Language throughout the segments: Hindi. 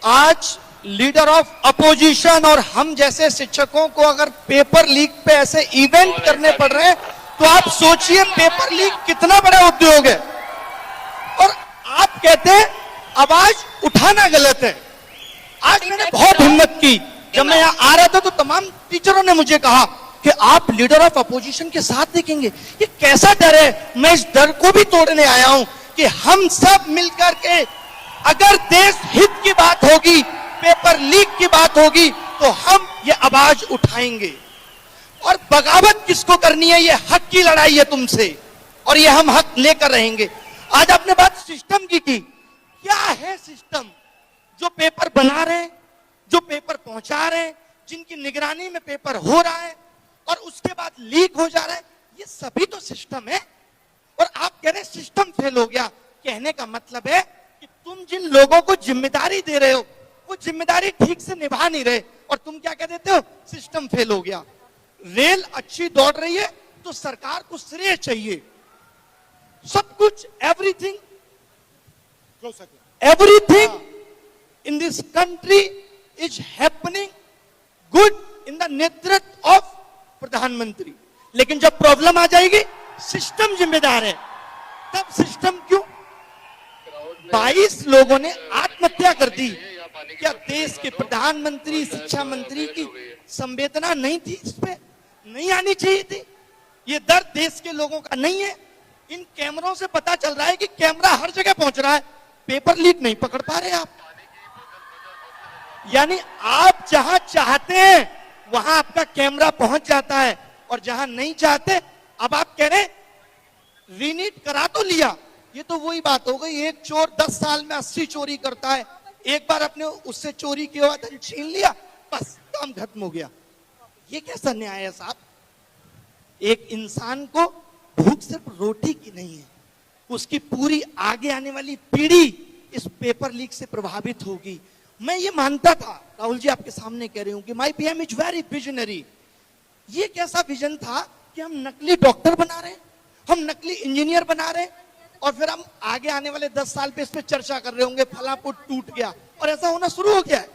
आज लीडर ऑफ अपोजिशन और हम जैसे शिक्षकों को अगर पेपर लीक पे ऐसे इवेंट करने पड़ रहे हैं, तो आप सोचिए पेपर लीक कितना बड़ा उद्योग है। और आप कहते हैं आवाज उठाना गलत है। आज मैंने बहुत हिम्मत की, जब मैं यहाँ आ रहा था तो तमाम टीचरों ने मुझे कहा कि आप लीडर ऑफ अपोजिशन के साथ देखेंगे। ये कैसा डर है? मैं इस डर को भी तोड़ने आया हूं कि हम सब मिलकर के अगर देश हित की बात होगी, पेपर लीक की बात होगी, तो हम ये आवाज उठाएंगे। और बगावत किसको करनी है? ये हक की लड़ाई है तुमसे, और ये हम हक लेकर रहेंगे। आज आपने बात सिस्टम की क्या है सिस्टम? जो पेपर बना रहे हैं, जो पेपर पहुंचा रहे हैं, जिनकी निगरानी में पेपर हो रहा है और उसके बाद लीक हो जा रहा है, ये सभी तो सिस्टम है। और आप कह रहे हैं सिस्टम फेल हो गया। कहने का मतलब है कि तुम जिन लोगों को जिम्मेदारी दे रहे हो, वो जिम्मेदारी ठीक से निभा नहीं रहे, और तुम क्या कह देते हो? सिस्टम फेल हो गया। रेल अच्छी दौड़ रही है तो सरकार को श्रेय चाहिए। सब कुछ, everything in this country is happening good in the नेतृत्व of प्रधानमंत्री। लेकिन जब प्रॉब्लम आ जाएगी, सिस्टम जिम्मेदार है। तब सिस्टम क्यों? 22 लोगों ने आत्महत्या कर दी। क्या देश के प्रधानमंत्री, शिक्षा मंत्री की संवेदना नहीं थी? इस पे नहीं आनी चाहिए थी? ये दर्द देश के लोगों का नहीं है? इन कैमरों से पता चल रहा है कि कैमरा हर जगह पहुंच रहा है, पेपर लीक नहीं पकड़ पा रहे आप। यानी आप जहां चाहते हैं वहां आपका कैमरा पहुंच जाता है, और जहां नहीं चाहते, अब आप कह रहे रीनीट करा तो लिया। ये तो वही बात हो गई, एक चोर 10 साल में 80 चोरी करता है। एक बार आपने उससे चोरी किया, धन छीन लिया, बस काम खत्म हो गया। ये कैसा न्याय है साहब? एक इंसान को भूख सिर्फ रोटी की नहीं है, उसकी पूरी आगे आने वाली पीढ़ी इस पेपर लीक से प्रभावित होगी। मैं ये मानता था, राहुल जी आपके सामने कह रही हूं, कि my PM is very visionary. ये कैसा विजन था कि हम नकली डॉक्टर बना रहे हैं, हम नकली इंजीनियर बना रहे हैं, और फिर हम आगे आने वाले 10 साल पे इस पे चर्चा कर रहे होंगे फला पुट टूट गया, और ऐसा होना शुरू हो गया है।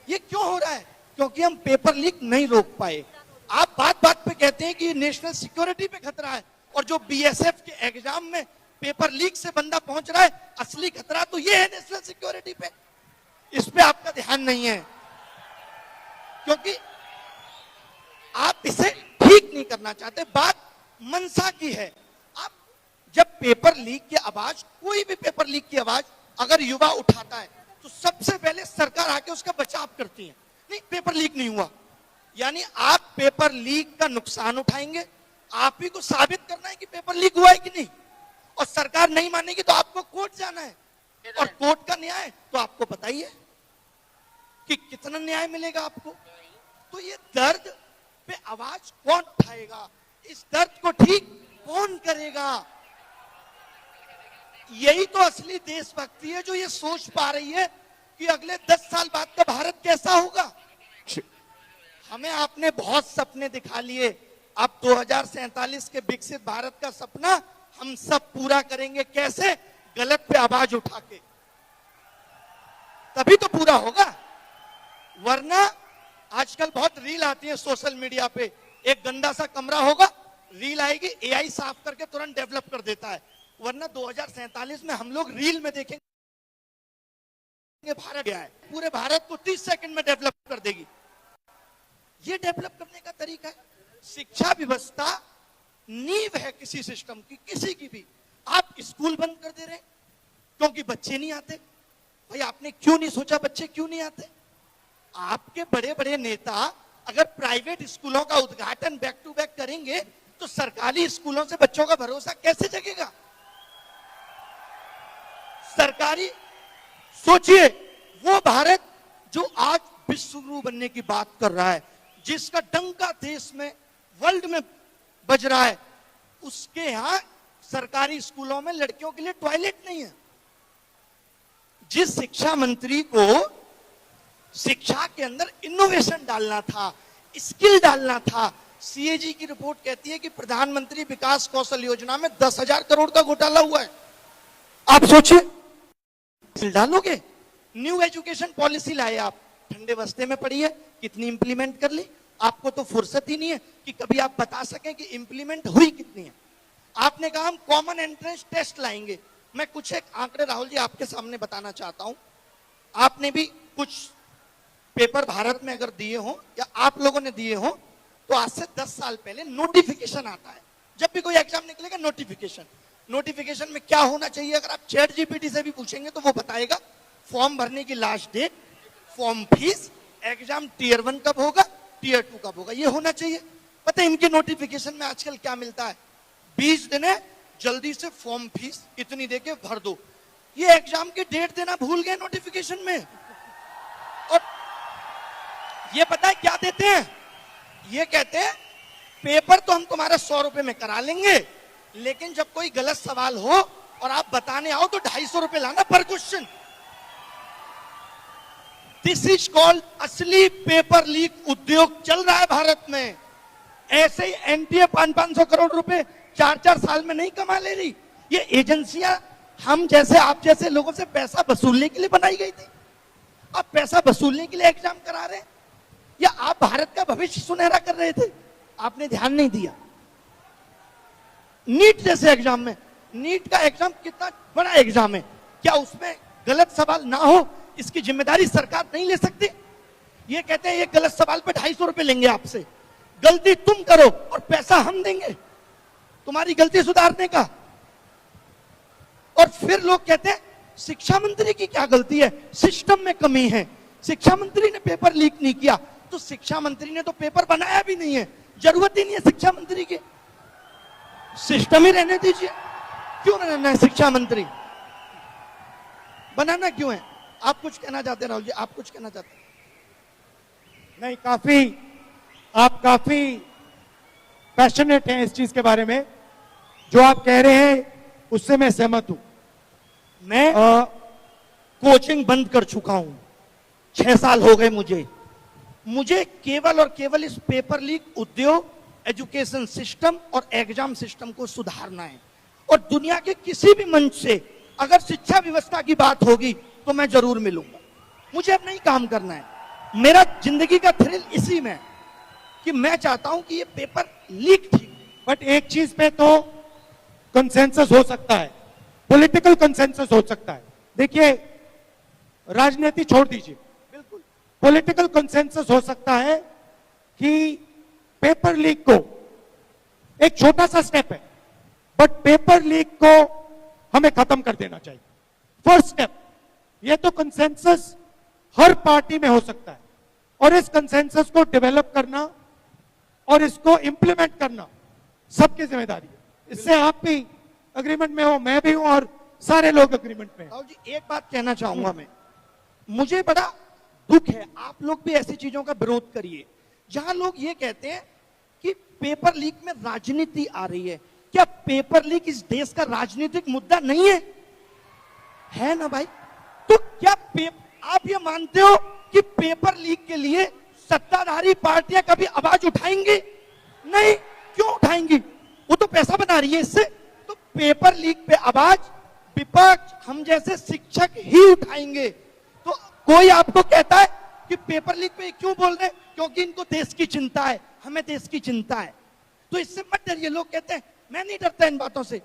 ये क्यों हो रहा है? क्योंकि हम पेपर लीक नहीं रोक पाए। आप बात बात पे कहते हैं कि नेशनल सिक्योरिटी पे खतरा है, और जो बीएसएफ के एग्जाम में पेपर लीक से बंदा पहुंच रहा है, असली खतरा तो ये है नेशनल सिक्योरिटी पे। इस पे आपका ध्यान नहीं है, क्योंकि आप इसे ठीक नहीं करना चाहते। बात मंशा की है। आप जब पेपर लीक की आवाज, कोई भी पेपर लीक की आवाज अगर युवा उठाता है, तो सबसे पहले सरकार आके उसका बचाव करती है। नहीं, पेपर लीक नहीं हुआ। यानी आप पेपर लीक का नुकसान उठाएंगे, आप ही को साबित करना है कि पेपर लीक हुआ है कि नहीं, और सरकार नहीं मानेगी तो आपको कोर्ट जाना है, और कोर्ट का न्याय तो आपको पता ही है कि कितना न्याय मिलेगा आपको। तो ये दर्द पे आवाज कौन उठाएगा? इस दर्द को ठीक कौन करेगा? यही तो असली देशभक्ति है, जो ये सोच पा रही है कि अगले 10 साल बाद का भारत कैसा होगा। हमें आपने बहुत सपने दिखा लिए, अब 2047 के विकसित भारत का सपना हम सब पूरा करेंगे। कैसे? गलत पे आवाज उठा के, तभी तो पूरा होगा। वरना आजकल बहुत रील आती है सोशल मीडिया पे, एक गंदा सा कमरा होगा, रील आएगी, एआई साफ करके तुरंत डेवलप कर देता है। वरना 2047 में हम लोग रील में देखेंगे भारत गया है, पूरे भारत को 30 सेकंड में डेवलप कर देगी। ये डेवलप करने का तरीका है। शिक्षा व्यवस्था नींव है किसी सिस्टम की, किसी की भी। आप स्कूल बंद कर दे रहे हैं क्योंकि बच्चे नहीं आते। भाई आपने क्यों नहीं सोचा बच्चे क्यों नहीं आते? आपके बड़े बड़े नेता अगर प्राइवेट स्कूलों का उद्घाटन बैक टू बैक करेंगे, तो सरकारी स्कूलों से बच्चों का भरोसा कैसे जगेगा? सरकारी, सोचिए, वो भारत जो आज विश्व गुरु बनने की बात कर रहा है, जिसका डंका देश में, वर्ल्ड में बज रहा है, उसके यहां सरकारी स्कूलों में लड़कियों के लिए टॉयलेट नहीं है। जिस शिक्षा मंत्री को शिक्षा के अंदर इनोवेशन डालना था, स्किल डालना था, सीएजी की रिपोर्ट कहती है कि प्रधानमंत्री विकास कौशल योजना में 10,000 करोड़ का घोटाला हुआ है। आप सोचिए, स्किल डालोगे न्यू एजुकेशन पॉलिसी लाए आप, ठंडे बस्ते में पड़ी है, कितनी इंप्लीमेंट कर ली? आपको तो फुर्सत ही नहीं है कि कभी आप बता सकें कि इंप्लीमेंट हुई कितनी है। आपने कहा हम कॉमन एंट्रेंस टेस्ट लाएंगे। मैं कुछ एक आंकड़े राहुल जी आपके सामने बताना चाहता हूं। आपने भी कुछ पेपर भारत में अगर दिए हो या आप लोगों ने दिए हो, तो आज से 10 साल पहले नोटिफिकेशन आता है। जब भी कोई एग्जाम निकलेगा नोटिफिकेशन में क्या होना चाहिए? अगर आप चैट जीपीटी से भी पूछेंगे तो वो बताएगा फॉर्म भरने की last date, form fees, exam tier 1 कब होगा, टीयर 2 कब होगा, ये होना चाहिए। पता है इनके नोटिफिकेशन में आजकल क्या मिलता है? 20 दिन है, जल्दी से फॉर्म फीस इतनी देके भर दो। ये एग्जाम की डेट देना भूल गए नोटिफिकेशन में। और ये पता है क्या देते हैं? ये कहते हैं पेपर तो हम तुम्हारा 100 रुपए में करा लेंगे, लेकिन जब कोई गलत सवाल हो और आप बताने आओ तो 250 रुपए लाना पर क्वेश्चन। दिस इज कॉल्ड असली पेपर लीक उद्योग चल रहा है भारत में। ऐसे ही एनटीए 500-500 करोड़ रुपए 4-4 साल में नहीं कमा ले रही। ये एजेंसियां हम जैसे आप जैसे लोगों से पैसा वसूलने के लिए बनाई गई थी। आप पैसा वसूलने के लिए एग्जाम करा रहे हैं या आप भारत का भविष्य सुनहरा कर रहे थे? आपने ध्यान नहीं दिया। नीट जैसे एग्जाम में, नीट का एग्जाम कितना बड़ा एग्जाम है, क्या उसमें गलत सवाल ना हो इसकी जिम्मेदारी सरकार नहीं ले सकती? ये कहते हैं ये गलत सवाल पे 250 रुपए लेंगे आपसे, गलती तुम करो और पैसा हम देंगे तुम्हारी गलती सुधारने का। और फिर लोग कहते हैं शिक्षा मंत्री की क्या गलती है, सिस्टम में कमी है, शिक्षा मंत्री ने पेपर लीक नहीं किया। तो शिक्षा मंत्री ने तो पेपर बनाया भी नहीं है, जरूरत ही नहीं है शिक्षा मंत्री की, सिस्टम ही रहने दीजिए। क्यों रहना है शिक्षा मंत्री, बनाना क्यों है? आप कुछ कहना चाहते हैं राहुल जी, आप कुछ कहना चाहते हैं? नहीं, आप काफी पैशनेट हैं इस चीज के बारे में। जो आप कह रहे हैं उससे मैं सहमत हूं। मैं कोचिंग बंद कर चुका हूं, 6 साल हो गए मुझे केवल और केवल इस पेपर लीक उद्योग, एजुकेशन सिस्टम और एग्जाम सिस्टम को सुधारना है। और दुनिया के किसी भी मंच से अगर शिक्षा व्यवस्था की बात होगी तो मैं जरूर मिलूंगा। मुझे अब नहीं काम करना है, मेरा जिंदगी का थ्रिल इसी में है कि मैं चाहता हूं कि ये पेपर लीक थी। बट एक चीज पे तो कंसेंसस हो सकता है, पॉलिटिकल कंसेंसस हो सकता है। देखिए, राजनीति छोड़ दीजिए, बिल्कुल पॉलिटिकल कंसेंसस हो सकता है कि पेपर लीक को, एक छोटा सा स्टेप है, बट पेपर लीक को हमें खत्म कर देना चाहिए। फर्स्ट स्टेप, ये तो कंसेंसस हर पार्टी में हो सकता है, और इस कंसेंसस को डेवलप करना और इसको इंप्लीमेंट करना सबकी जिम्मेदारी है। इससे आप भी अग्रीमेंट में हो, मैं भी हूं, और सारे लोग अग्रीमेंट में हैं। राहुल जी, एक बात कहना चाहूंगा मैं, मुझे बड़ा दुख है, आप लोग भी ऐसी चीजों का विरोध करिए जहां लोग ये कहते हैं कि पेपर लीक में राजनीति आ रही है। क्या पेपर लीक इस देश का राजनीतिक मुद्दा नहीं है? है ना भाई? तो क्या आप ये मानते हो कि पेपर लीक के लिए सत्ताधारी पार्टियां कभी आवाज उठाएंगी? नहीं। क्यों उठाएंगी? वो तो पैसा बना रही है इससे। तो पेपर लीक पे आवाज विपक्ष, हम जैसे शिक्षक ही उठाएंगे। तो कोई आपको कहता है कि पेपर लीक पे क्यों बोल रहे हैं? क्योंकि इनको देश की चिंता है, हमें देश की चिंता है। तो इससे मत डरिए। लोग कहते हैं मैं नहीं डरता इन बातों से,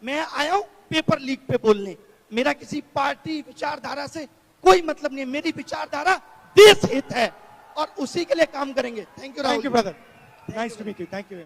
मैं आया हूं पेपर लीक पे बोलने। मेरा किसी पार्टी विचारधारा से कोई मतलब नहीं है, मेरी विचारधारा देश हित है और उसी के लिए काम करेंगे। Thank you Rahul. Thank you brother, nice to meet you, thank you.